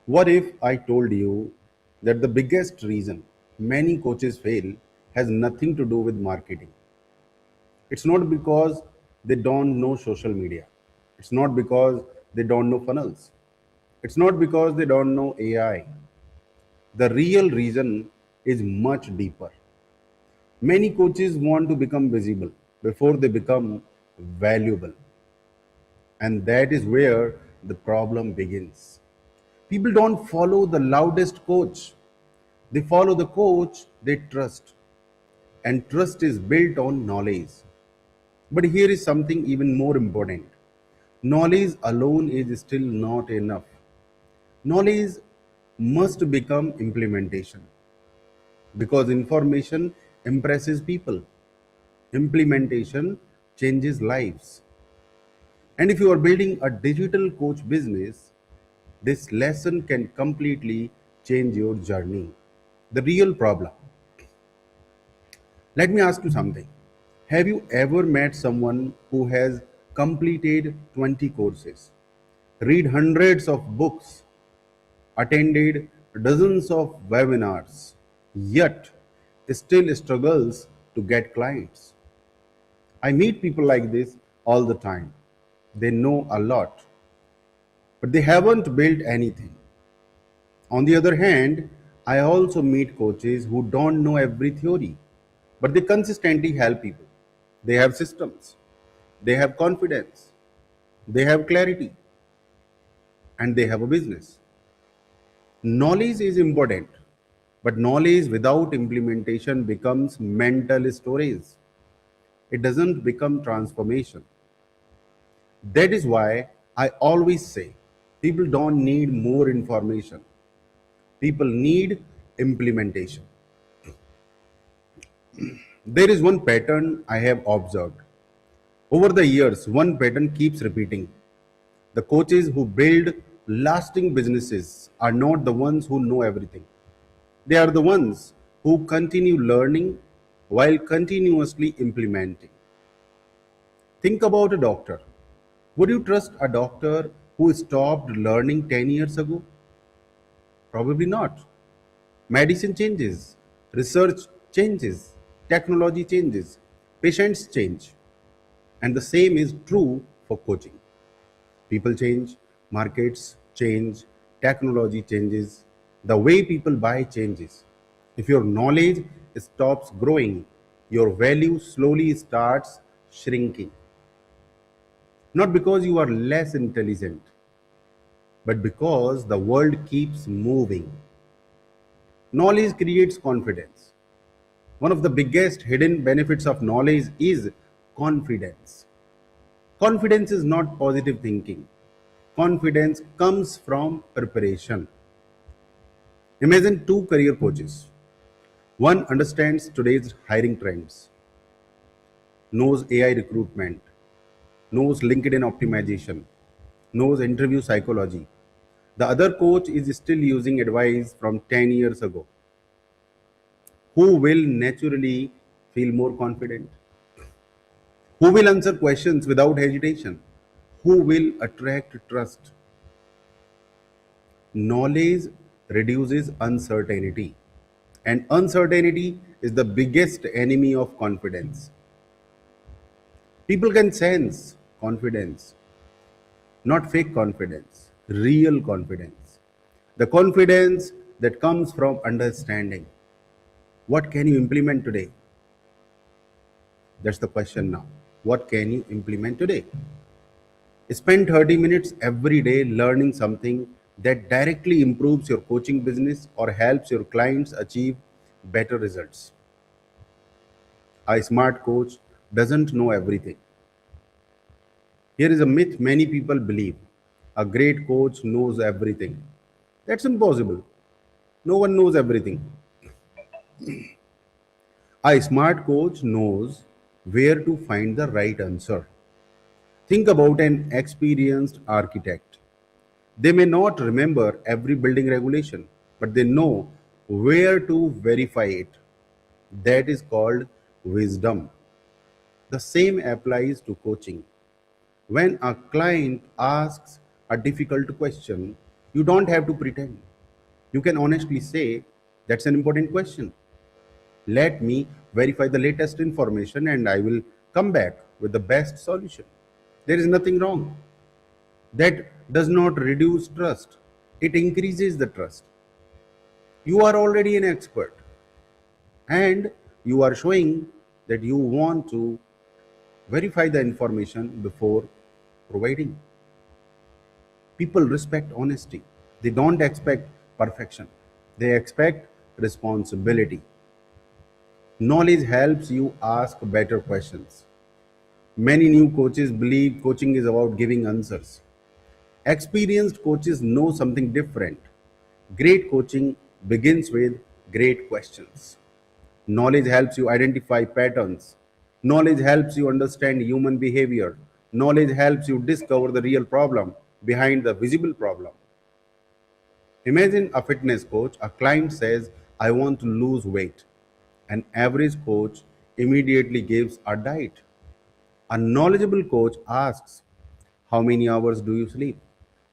What if I told you that the biggest reason many coaches fail has nothing to do with marketing? It's not because they don't know social media. It's not because they don't know funnels. It's not because they don't know AI. The real reason is much deeper. Many coaches want to become visible before they become valuable. And that is where the problem begins. People don't follow the loudest coach, they follow the coach they trust. And trust is built on knowledge. But here is something even more important: knowledge alone is still not enough. Knowledge must become implementation because information impresses people, implementation changes lives. And if you are building a digital coach business, this lesson can completely change your journey. The real problem. Let me ask you something. Have you ever met someone who has completed 20 courses, read hundreds of books, attended dozens of webinars, yet still struggles to get clients? I meet people like this all the time. They know a lot, but they haven't built anything. On the other hand, I also meet coaches who don't know every theory, but they consistently help people. They have systems, they have confidence, they have clarity, and they have a business. Knowledge is important, but knowledge without implementation becomes mental storage. It doesn't become transformation. That is why I always say people don't need more information, people need implementation. There is one pattern I have observed. Over the years, one pattern keeps repeating. The coaches who build lasting businesses are not the ones who know everything. They are the ones who continue learning while continuously implementing. Think about a doctor. Would you trust a doctor who stopped learning 10 years ago? Probably not. Medicine changes, research changes, technology changes, patients change. And the same is true for coaching. People change, markets change, technology changes, the way people buy changes. If your knowledge stops growing, your value slowly starts shrinking. Not because you are less intelligent, but because the world keeps moving. Knowledge creates confidence. One of the biggest hidden benefits of knowledge is confidence. Confidence is not positive thinking. Confidence comes from preparation. Imagine two career coaches. One understands today's hiring trends, knows AI recruitment, knows LinkedIn optimization, knows interview psychology. The other coach is still using advice from 10 years ago. Who will naturally feel more confident? Who will answer questions without hesitation? Who will attract trust? Knowledge reduces uncertainty, and uncertainty is the biggest enemy of confidence. People can sense confidence, not fake confidence, real confidence. The confidence that comes from understanding. What can you implement today? That's the question now. What can you implement today? Spend 30 minutes every day learning something that directly improves your coaching business or helps your clients achieve better results. A smart coach doesn't know everything. Here is a myth many people believe: a great coach knows everything. That's impossible. No one knows everything. A smart coach knows where to find the right answer. Think about an experienced architect. They may not remember every building regulation, but they know where to verify it. That is called wisdom. The same applies to coaching. When a client asks a difficult question, You don't have to pretend. You can honestly say, that's an important question. Let me verify the latest information and I will come back with the best solution. There is nothing wrong. That does not reduce trust, it increases the trust. You are already an expert and you are showing that you want to verify the information before providing. People respect honesty. They don't expect perfection, they expect responsibility. Knowledge helps you ask better questions. Many new coaches believe coaching is about giving answers. Experienced coaches know something different. Great coaching begins with great questions. Knowledge helps you identify patterns. Knowledge helps you understand human behavior. Knowledge helps you discover the real problem behind the visible problem. Imagine a fitness coach. A client says, I want to lose weight. An average coach immediately gives a diet. A knowledgeable coach asks, how many hours do you sleep?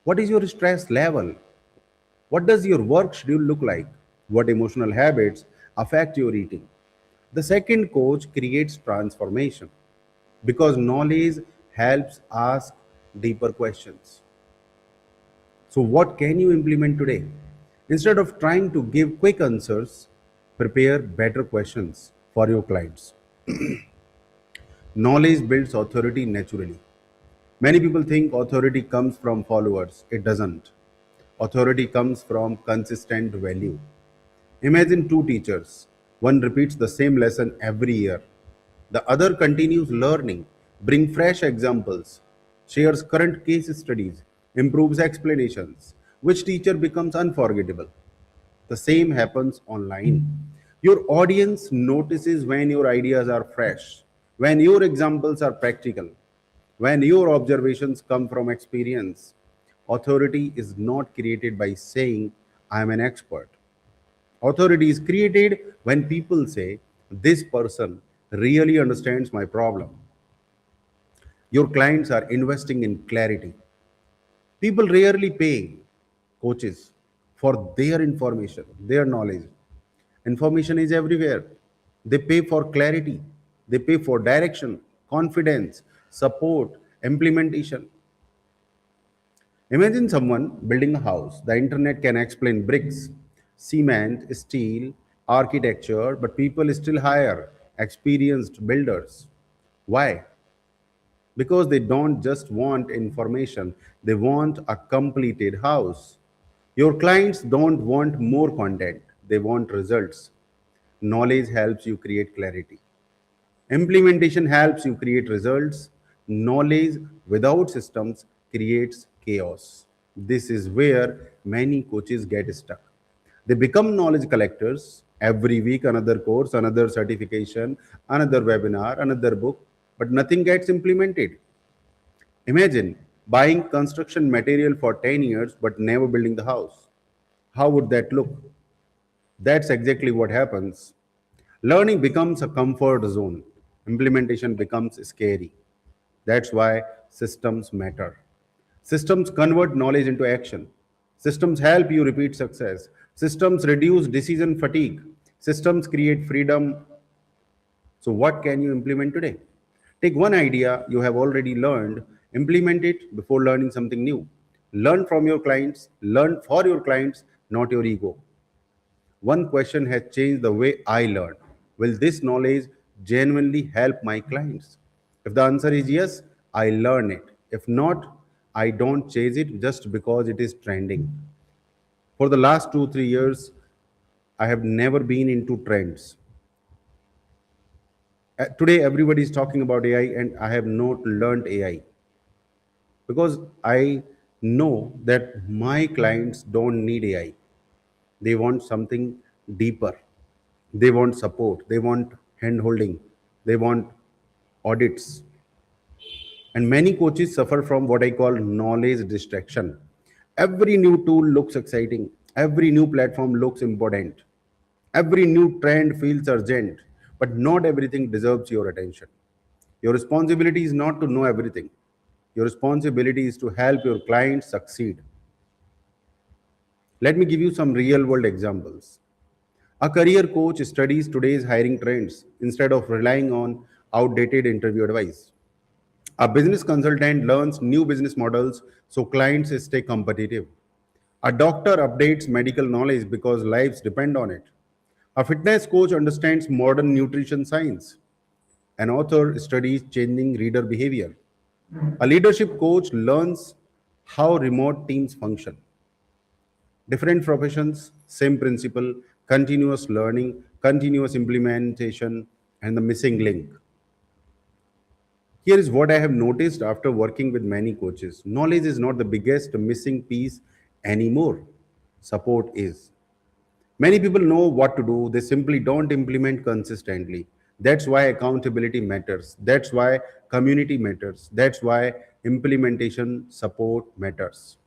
What is your stress level? What does your work schedule look like? What emotional habits affect your eating? The second coach creates transformation because knowledge helps ask deeper questions. So, what can you implement today? Instead of trying to give quick answers, prepare better questions for your clients. Knowledge builds authority naturally. Many people think authority comes from followers. It doesn't. Authority comes from consistent value. Imagine two teachers. One repeats the same lesson every year. The other continues learning, brings fresh examples, shares current case studies, improves explanations. Which teacher becomes unforgettable? The same happens online. Your audience notices when your ideas are fresh, when your examples are practical, when your observations come from experience. Authority is not created by saying, I am an expert. Authority is created when people say, this person really understands my problem. Your clients are investing in clarity. People rarely pay coaches for their information, their knowledge. Information is everywhere. They pay for clarity, they pay for direction, confidence, support, implementation. Imagine someone building a house. The internet can explain bricks, cement, steel, architecture, but people still hire experienced builders. Why? Because they don't just want information, they want a completed house. Your clients don't want more content, they want results. Knowledge helps you create clarity. Implementation helps you create results. Knowledge without systems creates chaos. This is where many coaches get stuck. They become knowledge collectors every week, another course, another certification, another webinar, another book, but nothing gets implemented. Imagine buying construction material for 10 years but never building the house. How would that look? That's exactly what happens. Learning becomes a comfort zone, implementation becomes scary. That's why systems matter. Systems convert knowledge into action. Systems help you repeat success. Systems reduce decision fatigue. Systems create freedom. So, what can you implement today? Take one idea you have already learned, implement it before learning something new. Learn from your clients, learn for your clients, not your ego. One question has changed the way I learn. Will this knowledge genuinely help my clients? If the answer is yes, I learn it. If not, I don't chase it just because it is trending. For the last 2, 3 years, I have never been into trends. Today, everybody is talking about AI, and I have not learned AI because I know that my clients don't need AI. They want something deeper. They want support, they want hand holding, they want audits. And many coaches suffer from what I call knowledge distraction. Every new tool looks exciting, every new platform looks important, every new trend feels urgent, but not everything deserves your attention. Your responsibility is not to know everything, your responsibility is to help your clients succeed. Let me give you some real world examples. A career coach studies today's hiring trends instead of relying on outdated interview advice. A business consultant learns new business models so clients stay competitive. A doctor updates medical knowledge because lives depend on it. A fitness coach understands modern nutrition science. An author studies changing reader behavior. A leadership coach learns how remote teams function. Different professions, same principle, continuous learning, continuous implementation, and the missing link. Here is what I have noticed after working with many coaches. Knowledge is not the biggest missing piece anymore. Support is. Many people know what to do, they simply don't implement consistently. That's why accountability matters. That's why community matters. That's why implementation support matters.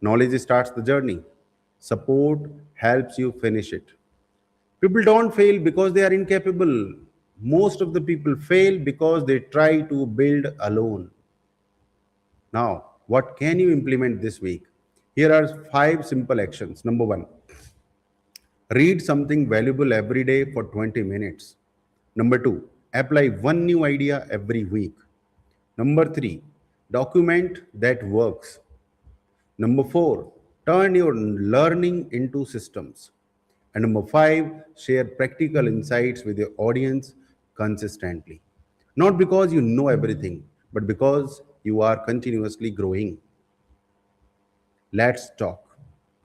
Knowledge starts the journey, support helps you finish it. People don't fail because they are incapable. Most of the people fail because they try to build alone. Now, what can you implement this week? Here are 5 simple actions. Number 1, read something valuable every day for 20 minutes. Number 2, apply one new idea every week. Number 3, document that works. Number 4, turn your learning into systems. And number 5, share practical insights with your audience consistently. Not because you know everything, but because you are continuously growing. Let's talk.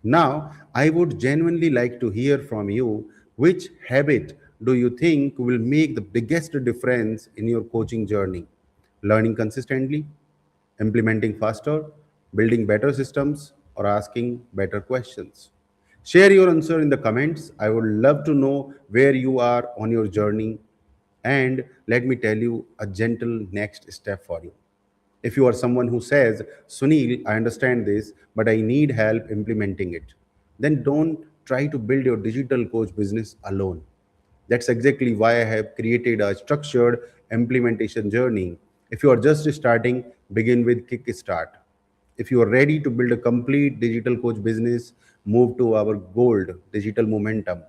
Now, I would genuinely like to hear from you, which habit do you think will make the biggest difference in your coaching journey? Learning consistently, implementing faster, building better systems, or asking better questions? Share your answer in the comments. I would love to know where you are on your journey. And let me tell you a gentle next step for you. If you are someone who says, Sunil, I understand this, but I need help implementing it, then don't try to build your digital coach business alone. That's exactly why I have created a structured implementation journey. If you are just starting, begin with Kickstart. If you are ready to build a complete digital coach business, move to our gold digital momentum.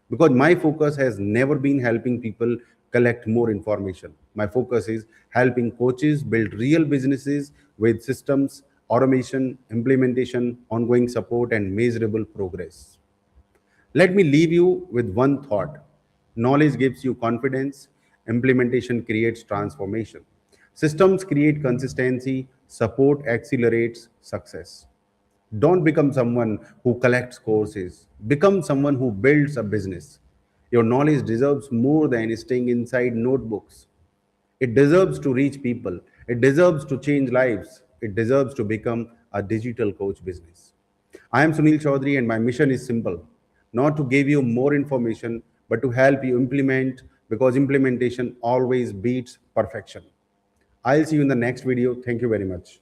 Because my focus has never been helping people collect more information. My focus is helping coaches build real businesses with systems, automation, implementation, ongoing support, and measurable progress. Let me leave you with one thought. Knowledge gives you confidence, implementation creates transformation. Systems create consistency, support accelerates success. Don't become someone who collects courses, become someone who builds a business. Your knowledge deserves more than staying inside notebooks. It deserves to reach people. It deserves to change lives. It deserves to become a digital coach business. I am Sunil Chaudhary, and my mission is simple, not to give you more information, but to help you implement, because implementation always beats perfection. I'll see you in the next video. Thank you very much.